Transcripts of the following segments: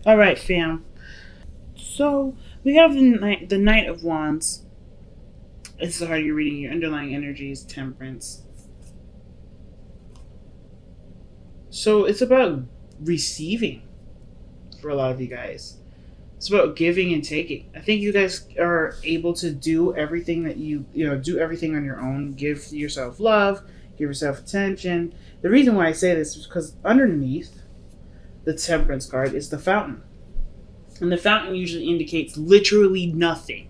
All right, fam. So we have the Knight of Wands. This is how you're reading your underlying energies, Temperance. So it's about receiving for a lot of you guys. It's about giving and taking. I think you guys are able to do everything that do everything on your own. Give yourself love, give yourself attention. The reason why I say this is because underneath the Temperance card is the Fountain. And the fountain usually indicates literally nothing.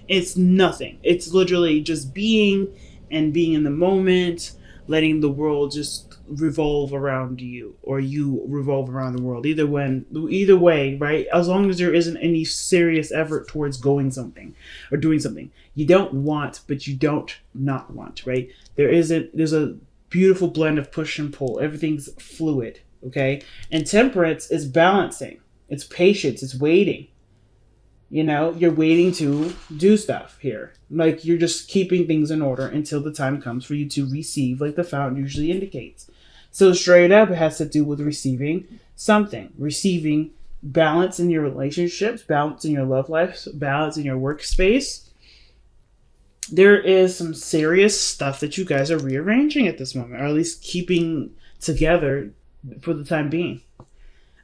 It's nothing. It's literally just being and being in the moment, letting the world just revolve around you, or you revolve around the world. Either way, right? As long as there isn't any serious effort towards going something or doing something. You don't want, but you don't not want, right? There's a beautiful blend of push and pull. Everything's fluid, okay? And temperance is balancing. It's patience. It's waiting. You're waiting to do stuff here. Like you're just keeping things in order until the time comes for you to receive, like the fountain usually indicates. So straight up, it has to do with receiving something. Receiving balance in your relationships, balance in your love life, balance in your workspace. There is some serious stuff that you guys are rearranging at this moment, or at least keeping together for the time being.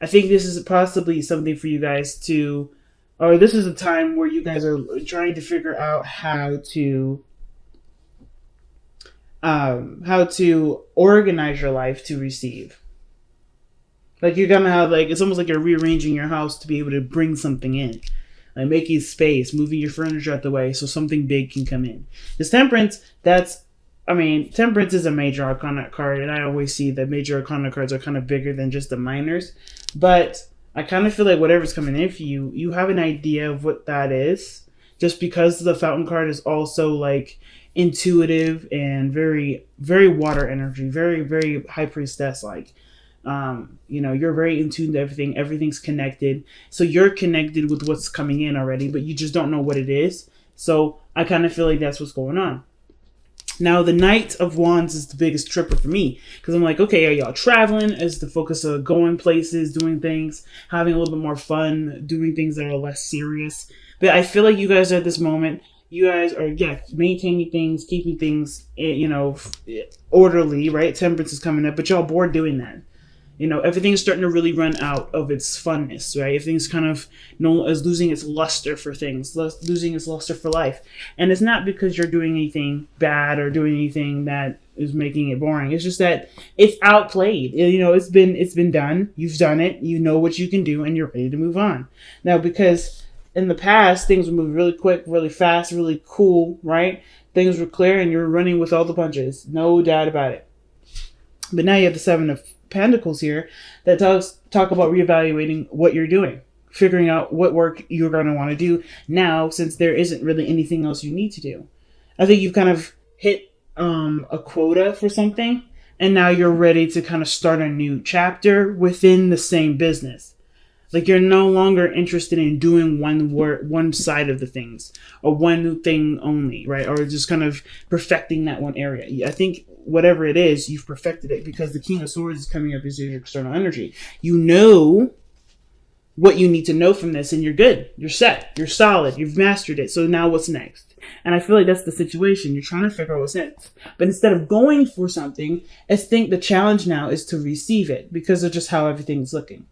I think this is possibly something for you guys to, or this is a time where you guys are trying to figure out how to organize your life to receive. Like you're gonna have it's almost like you're rearranging your house to be able to bring something in, like making space, moving your furniture out the way so something big can come in. This Temperance, Temperance is a major arcana card, and I always see that major arcana cards are kind of bigger than just the minors. But I kind of feel like whatever's coming in for you, you have an idea of what that is. Just because the Fountain card is also like intuitive and very, very water energy, very, very high priestess like. You're very in tune to everything. Everything's connected. So you're connected with what's coming in already, but you just don't know what it is. So I kind of feel like that's what's going on. Now, the Knight of Wands is the biggest tripper for me because I'm like, okay, are y'all traveling? Is the focus of going places, doing things, having a little bit more fun, doing things that are less serious? But I feel like you guys at this moment, you guys are, maintaining things, keeping things, orderly, right? Temperance is coming up, but y'all bored doing that. Everything's starting to really run out of its funness, right? Everything's kind of is losing its luster for things, losing its luster for life. And it's not because you're doing anything bad or doing anything that is making it boring. It's just that it's outplayed. It's been done. You've done it. You know what you can do, and you're ready to move on. Now, because in the past, things were moving really quick, really fast, really cool, right? Things were clear, and you're running with all the punches. No doubt about it. But now you have the Seven of Pentacles here that talk about reevaluating what you're doing, figuring out what work you're going to want to do now, since there isn't really anything else you need to do. I think you've kind of hit a quota for something, and now you're ready to kind of start a new chapter within the same business. Like you're no longer interested in doing one side of the things, or one thing only, right? Or just kind of perfecting that one area. I think whatever it is, you've perfected it because the King of Swords is coming up as your external energy. You know what you need to know from this, and you're good. You're set. You're solid. You've mastered it. So now what's next? And I feel like that's the situation. You're trying to figure out what's next. But instead of going for something, I think the challenge now is to receive it because of just how everything's looking.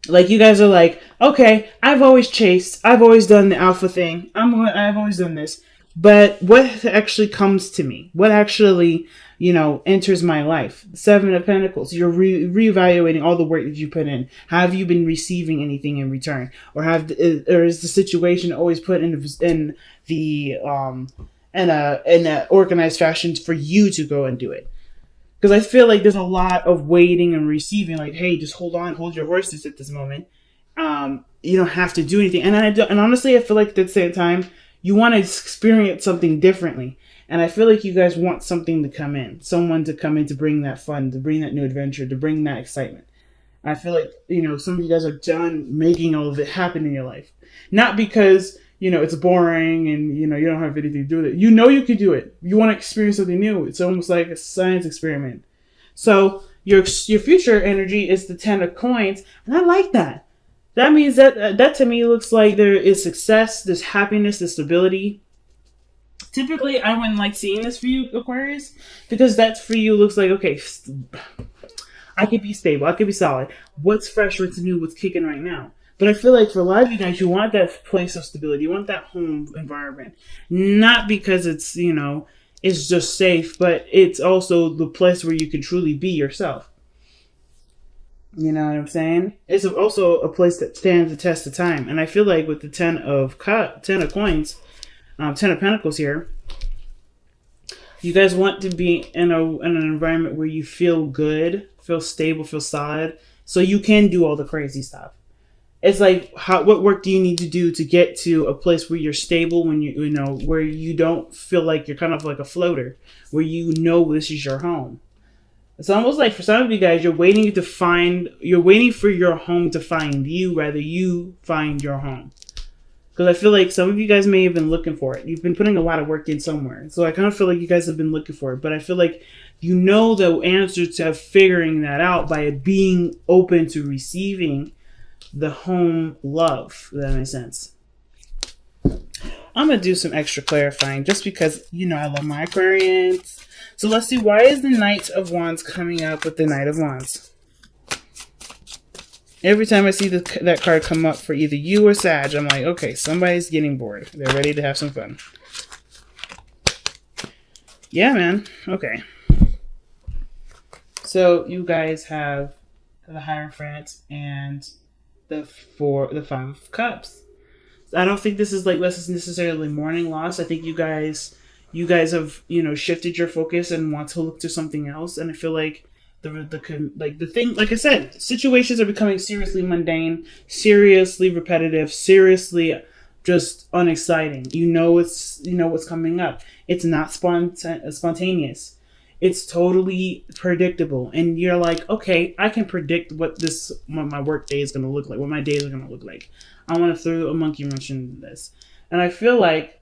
Like you guys are like, okay, I've always chased. I've always done the alpha thing. I've always done this. But what actually comes to me? What actually, enters my life? Seven of Pentacles. You're reevaluating all the work that you put in. Have you been receiving anything in return, or is the situation always put in a organized fashion for you to go and do it? Because I feel like there's a lot of waiting and receiving. Like, hey, just hold on, hold your horses at this moment. You don't have to do anything. And honestly, I feel like at the same time, you want to experience something differently. And I feel like you guys want something to come in. Someone to come in to bring that fun, to bring that new adventure, to bring that excitement. I feel like, some of you guys are done making all of it happen in your life. Not because, it's boring and, you don't have anything to do with it. You can do it. You want to experience something new. It's almost like a science experiment. So, your future energy is the 10 of coins, and I like that. That means that to me looks like there is success, there's happiness, there's stability. Typically, I wouldn't like seeing this for you, Aquarius, because that for you looks like, okay, I could be stable, I could be solid. What's fresh, what's new, what's kicking right now? But I feel like for a lot of you guys, you want that place of stability, you want that home environment. Not because it's, it's just safe, but it's also the place where you can truly be yourself. You know what I'm saying? It's also a place that stands the test of time. And I feel like with the 10 of coins, 10 of Pentacles here, you guys want to be in an environment where you feel good, feel stable, feel solid, so you can do all the crazy stuff. It's like, what work do you need to do to get to a place where you're stable, when where you don't feel like you're kind of like a floater, where this is your home. It's almost like for some of you guys, you're waiting for your home to find you, rather you find your home. Because I feel like some of you guys may have been looking for it. You've been putting a lot of work in somewhere. So I kind of feel like you guys have been looking for it. But I feel like the answer to figuring that out by being open to receiving the home love. If that makes sense. I'm going to do some extra clarifying just because, I love my Aquarians. So let's see, why is the Knight of Wands coming up with the Knight of Wands? Every time I see that card come up for either you or Sag, I'm like, okay, somebody's getting bored. They're ready to have some fun. Yeah, man. Okay. So you guys have the Hierophant and the 5 of Cups. I don't think this is necessarily mourning loss. I think you guys have shifted your focus and want to look to something else. And I feel like the thing, like I said, situations are becoming seriously mundane, seriously repetitive, seriously just unexciting. What's coming up. It's not spontaneous. It's totally predictable, and you're like, okay, I can predict what my work day is going to look like, what my days are going to look like. I want to throw a monkey wrench into this, and I feel like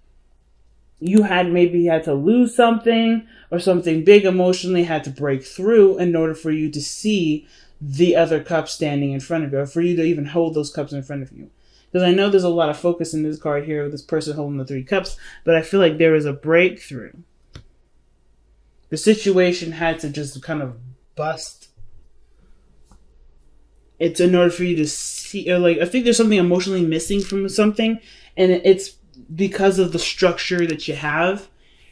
you had to lose something or something big emotionally had to break through in order for you to see the other cup standing in front of you, or for you to even hold those cups in front of you. Because I know there's a lot of focus in this card here with this person holding the 3 cups, but I feel like there is a breakthrough. The situation had to just kind of bust. It's in order for you to see, or I think there's something emotionally missing from something, and it's because of the structure that you have.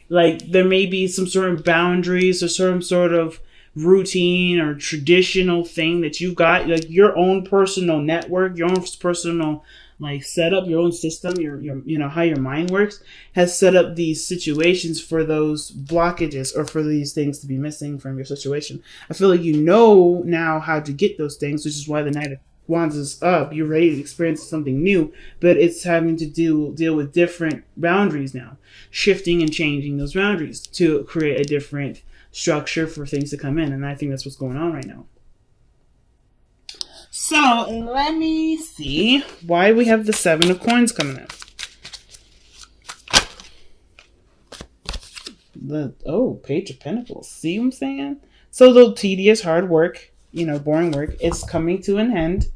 There may be some sort of boundaries or some sort of routine or traditional thing that you've got, your own personal network, your own personal setup, your own system, your how your mind works has set up these situations for those blockages or for these things to be missing from your situation. I feel like now how to get those things, which is why the Knight of Wands is up. You're ready to experience something new, but it's having to deal with different boundaries now, shifting and changing those boundaries to create a different structure for things to come in, and I think that's what's going on right now. So let me see why we have the 7 of Coins coming up. Page of Pentacles. See what I'm saying? So the tedious, hard work, boring work, is coming to an end.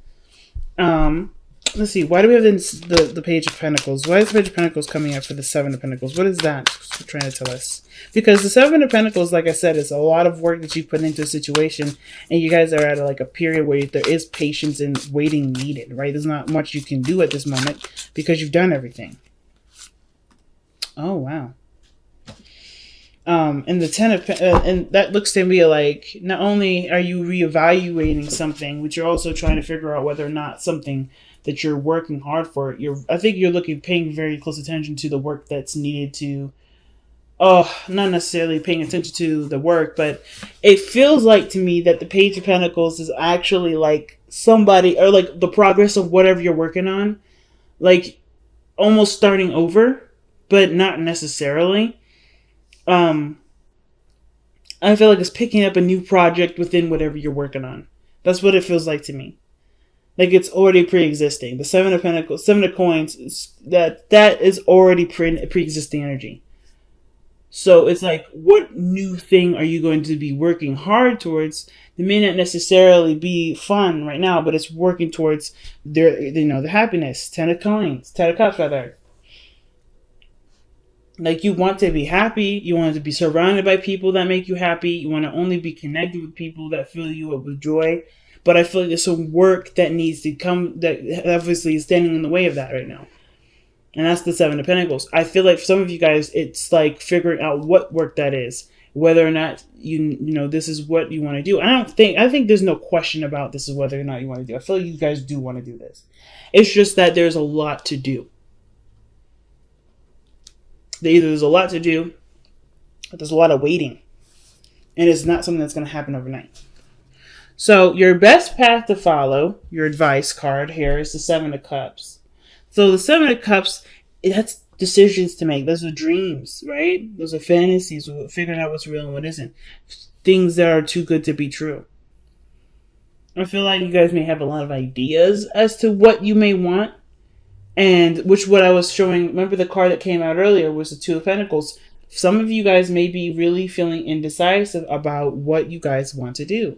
Let's see. Why do we have the Page of Pentacles? Why is the Page of Pentacles coming up for the 7 of Pentacles? What is that trying to tell us? Because the 7 of Pentacles, like I said, is a lot of work that you put into a situation, and you guys are at a period where there is patience and waiting needed, right? There's not much you can do at this moment because you've done everything. Oh, wow. And the 10 of and that looks to me like not only are you reevaluating something, but you're also trying to figure out whether or not something that you're working hard for. I think you're paying very close attention to the work that's needed to. Not necessarily paying attention to the work, but it feels like to me that the Page of Pentacles is actually somebody, or the progress of whatever you're working on, almost starting over, but not necessarily. I feel like it's picking up a new project within whatever you're working on. That's what it feels like to me. It's already pre-existing. The 7 of Pentacles, 7 of Coins, that is already pre-existing energy. So it's like, what new thing are you going to be working hard towards? It may not necessarily be fun right now, but it's working towards the happiness. Ten of coins, 10 of cups rather. Like, you want to be happy, you want to be surrounded by people that make you happy, you want to only be connected with people that fill you up with joy. But I feel like there's some work that needs to come, that obviously is standing in the way of that right now. And that's the Seven of Pentacles. I feel like for some of you guys, it's like figuring out what work that is, whether or not this is what you want to do. I think there's no question about this is whether or not you want to do. I feel like you guys do want to do this. It's just that there's a lot to do. There's a lot to do, but there's a lot of waiting. And it's not something that's going to happen overnight. So your best path to follow, your advice card here, is the Seven of Cups. So the Seven of Cups, that's decisions to make. Those are dreams, right? Those are fantasies, figuring out what's real and what isn't. Things that are too good to be true. I feel like you guys may have a lot of ideas as to what you may want. And what I was showing, remember the card that came out earlier was the Two of Pentacles. Some of you guys may be really feeling indecisive about what you guys want to do.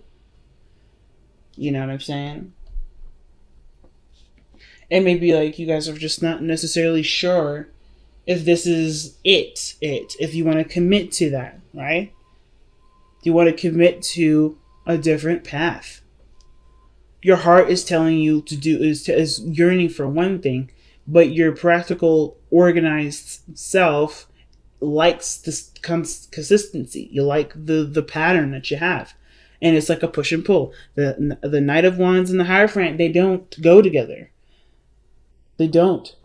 You know what I'm saying? It may be like you guys are just not necessarily sure if this is if you want to commit to that, right? Do you want to commit to a different path? Your heart is telling you to do, is yearning for one thing, but your practical, organized self likes this consistency. You like the pattern that you have. And it's like a push and pull. The Knight of Wands and the Hierophant, they don't go together. They don't.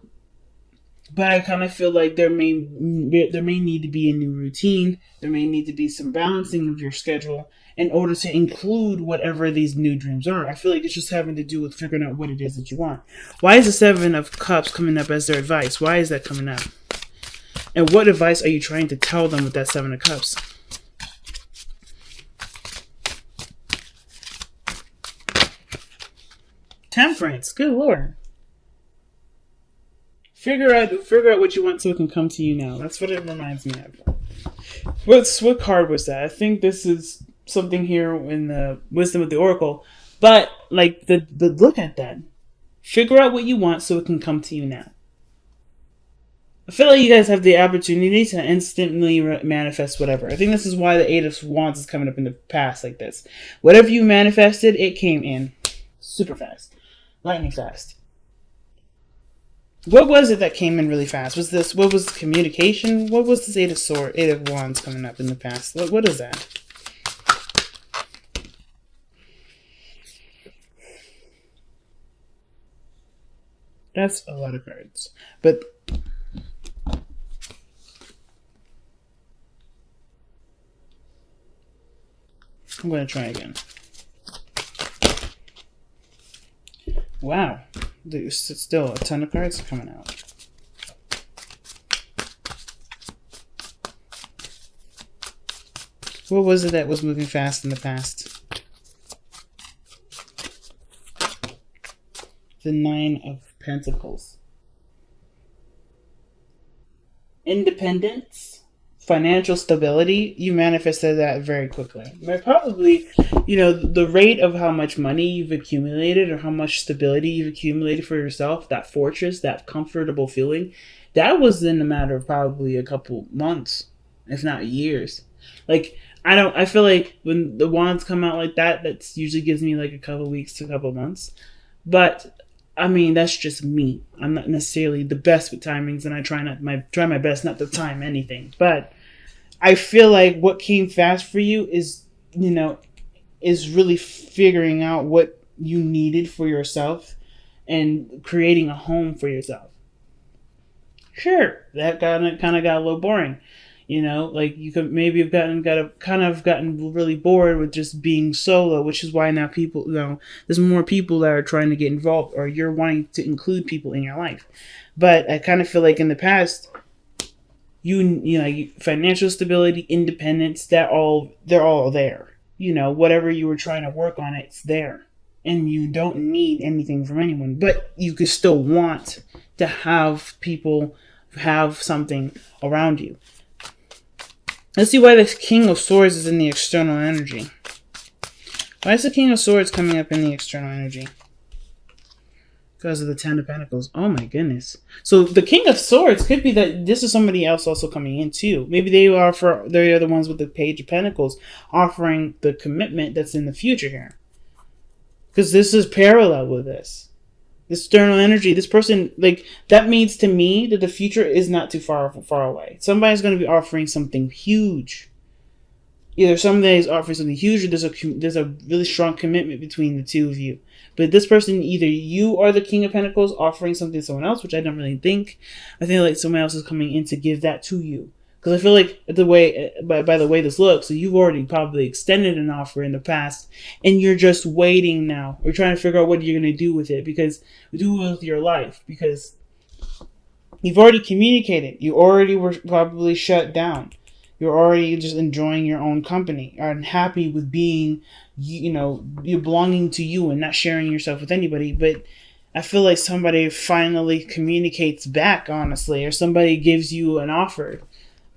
But I kind of feel like there may need to be a new routine. There may need to be some balancing of your schedule in order to include whatever these new dreams are. I feel like it's just having to do with figuring out what it is that you want. Why is the Seven of Cups coming up as their advice? Why is that coming up? And what advice are you trying to tell them with that Seven of Cups? Temperance. Good Lord. Figure out what you want so it can come to you now. That's what it reminds me of. What card was that? I think this is something here in the Wisdom of the Oracle. But like the look at that. Figure out what you want so it can come to you now. I feel like you guys have the opportunity to instantly manifest whatever. I think this is why the Eight of Wands is coming up in the past like this. Whatever you manifested, it came in super fast. Lightning fast. What was it that came in really fast? What was communication? What was this Eight of Wands coming up in the past? What is that? That's a lot of cards. But I'm going to try again. Wow. There's still a ton of cards coming out. What was it that was moving fast in the past? The Nine of Pentacles. Independence. Financial stability, you manifested that very quickly. But probably, the rate of how much money you've accumulated or how much stability you've accumulated for yourself, that fortress, that comfortable feeling, that was in a matter of probably a couple months, if not years. Like, I feel like when the wands come out like that, that usually gives me like a couple weeks to a couple months. But I mean, that's just me. I'm not necessarily the best with timings, and I try my best not to time anything. But I feel like what came fast for you is really figuring out what you needed for yourself and creating a home for yourself. Sure, that kind of got a little boring. Like you could maybe have gotten really bored with just being solo, which is why now there's more people that are trying to get involved, or you're wanting to include people in your life. But I kind of feel like in the past, financial stability, independence, they're all there. Whatever you were trying to work on, it's there. And you don't need anything from anyone, but you could still want to have people have something around you. Let's see why the King of Swords is in the external energy. Why is the King of Swords coming up in the external energy? Because of the Ten of Pentacles. Oh my goodness. So the King of Swords could be that this is somebody else also coming in too. Maybe they're the ones with the Page of Pentacles offering the commitment that's in the future here. Because this is parallel with this. This external energy, this person, like, that means to me that the future is not too far away. Somebody's going to be offering something huge. Either somebody is offering something huge, or there's a really strong commitment between the two of you. But this person, either you are the King of Pentacles offering something to someone else, which I don't really think. I think like someone else is coming in to give that to you. Because I feel like by the way this looks, so you've already probably extended an offer in the past, and you're just waiting now. We're trying to figure out what you're going to do with it, because do with your life, because you've already communicated. You already were probably shut down. You're already just enjoying your own company, and happy with being, you're belonging to you and not sharing yourself with anybody. But I feel like somebody finally communicates back, honestly, or somebody gives you an offer.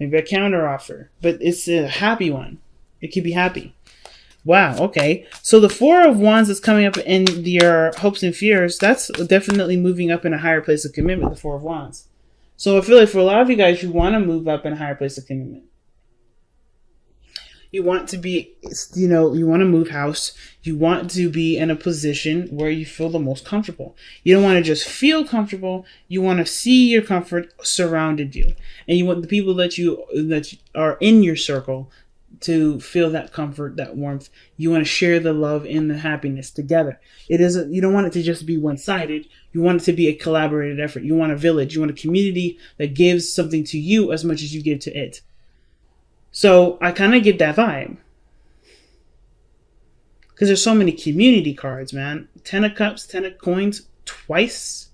Maybe a counter offer, but it's a happy one. It could be happy. Wow, okay. So the Four of Wands is coming up in your hopes and fears. That's definitely moving up in a higher place of commitment, the Four of Wands. So I feel like for a lot of you guys, you want to move up in a higher place of commitment. You want to be, you want to move house. You want to be in a position where you feel the most comfortable. You don't want to just feel comfortable. You want to see your comfort surrounded you. And you want the people that are in your circle to feel that comfort, that warmth. You want to share the love and the happiness together. You don't want it to just be one-sided. You want it to be a collaborated effort. You want a village. You want a community that gives something to you as much as you give to it. So I kind of get that vibe. Because there's so many community cards, man. 10 of Cups, 10 of Coins, twice.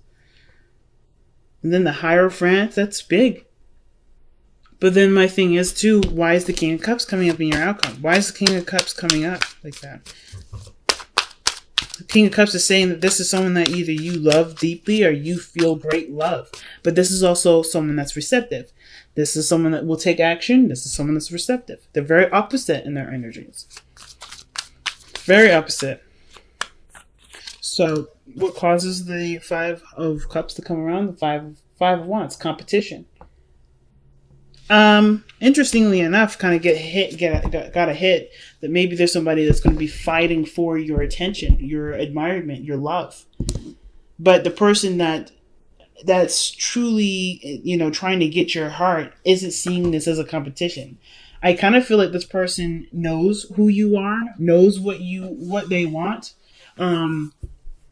And then the Hierophant, that's big. But then my thing is, too, why is the King of Cups coming up in your outcome? Why is the King of Cups coming up like that? The King of Cups is saying that this is someone that either you love deeply or you feel great love. But this is also someone that's receptive. This is someone that will take action. This is someone that's receptive. They're very opposite in their energies. Very opposite. So what causes the Five of Cups to come around? The Five of Wands. Competition. Interestingly enough, kind of got a hit that maybe there's somebody that's going to be fighting for your attention, your admirement, your love. But the person that's truly, trying to get your heart isn't seeing this as a competition. I kind of feel like this person knows who you are, knows what they want.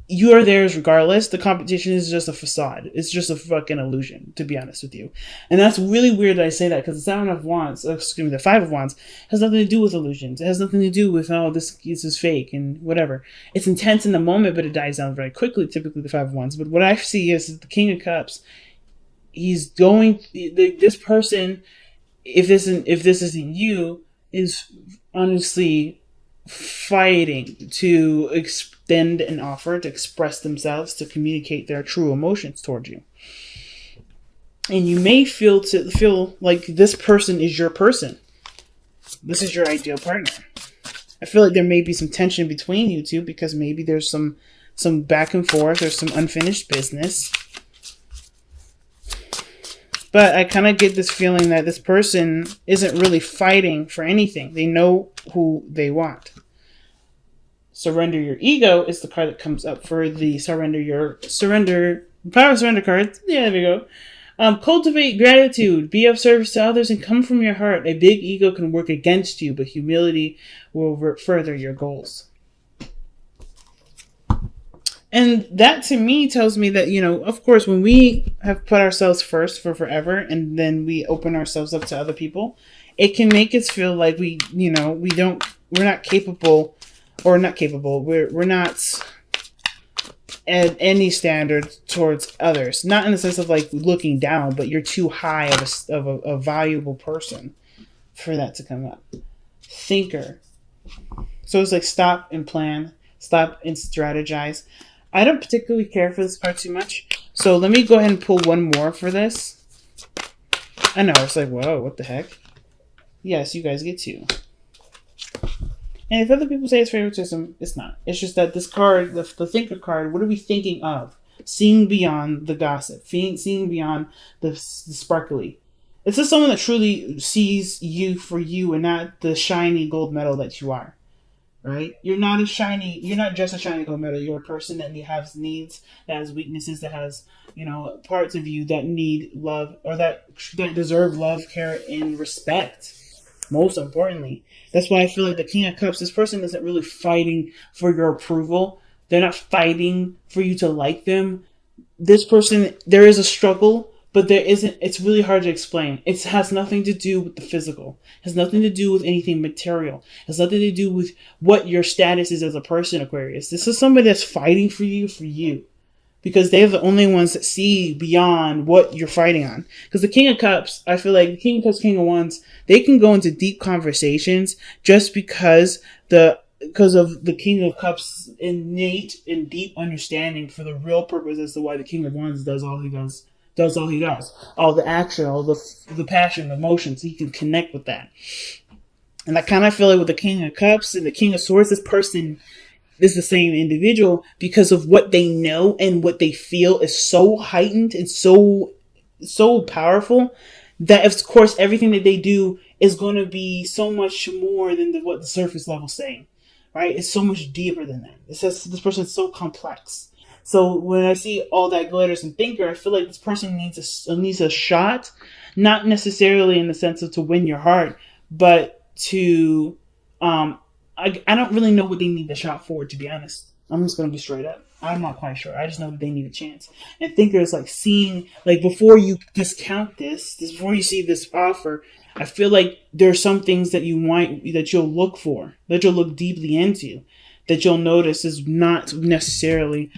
You are theirs regardless. The competition is just a facade. It's just a fucking illusion, to be honest with you. And that's really weird that I say that, because the Seven of Wands, the Five of Wands, has nothing to do with illusions. It has nothing to do with, this is fake and whatever. It's intense in the moment, but it dies down very quickly, typically the Five of Wands. But what I see is the King of Cups. This person, if this isn't you, is honestly fighting to extend an offer, to express themselves, to communicate their true emotions towards you. And you may feel like this person is your person. This is your ideal partner. I feel like there may be some tension between you two, because maybe there's some back and forth, there's some unfinished business. But I kind of get this feeling that this person isn't really fighting for anything. They know who they want. Surrender Your Ego is the card that comes up for the Power of Surrender card. Yeah, there we go. Cultivate gratitude. Be of service to others and come from your heart. A big ego can work against you, but humility will further your goals. And that to me tells me that, of course, when we have put ourselves first for forever and then we open ourselves up to other people, it can make us feel like we're not capable, or not capable. We're not at any standard towards others. Not in the sense of like looking down, but you're too high of a valuable person for that to come up. Thinker. So it's like stop and plan, stop and strategize. I don't particularly care for this card too much. So let me go ahead and pull one more for this. I know, it's like, whoa, what the heck? Yes, you guys get 2. And if other people say it's favoritism, it's not. It's just that this card, the thinker card, what are we thinking of? Seeing beyond the gossip, seeing beyond the sparkly. It's just someone that truly sees you for you and not the shiny gold medal that you are. Right? You're not just a shiny gold medal. You're a person that has needs, that has weaknesses, that has, parts of you that need love or that deserve love, care, and respect. Most importantly. That's why I feel like the King of Cups, this person isn't really fighting for your approval. They're not fighting for you to like them. This person, there is a struggle, but there isn't. It's really hard to explain. It has nothing to do with the physical. It has nothing to do with anything material. It has nothing to do with what your status is as a person, Aquarius. This is somebody that's fighting for you. Because they're the only ones that see beyond what you're fighting on. Because the King of Cups, I feel like the King of Cups, King of Wands, they can go into deep conversations just because of the King of Cups' innate and deep understanding for the real purpose as to why the King of Wands does all he does. All the action, all the passion, the emotions. He can connect with that. And I kind of feel like with the King of Cups and the King of Swords, this person is the same individual because of what they know and what they feel is so heightened and so powerful that, of course, everything that they do is going to be so much more than what the surface level is saying, right? It's so much deeper than that. It says this person is so complex. So when I see all that glitters and thinker, I feel like this person needs a shot, not necessarily in the sense of to win your heart, but to I don't really know what they need the shot for, to be honest. I'm just going to be straight up. I'm not quite sure. I just know that they need a chance. And Thinker is like seeing, like before you discount before you see this offer, I feel like there are some things that you'll look for, that you'll look deeply into, that you'll notice is not necessarily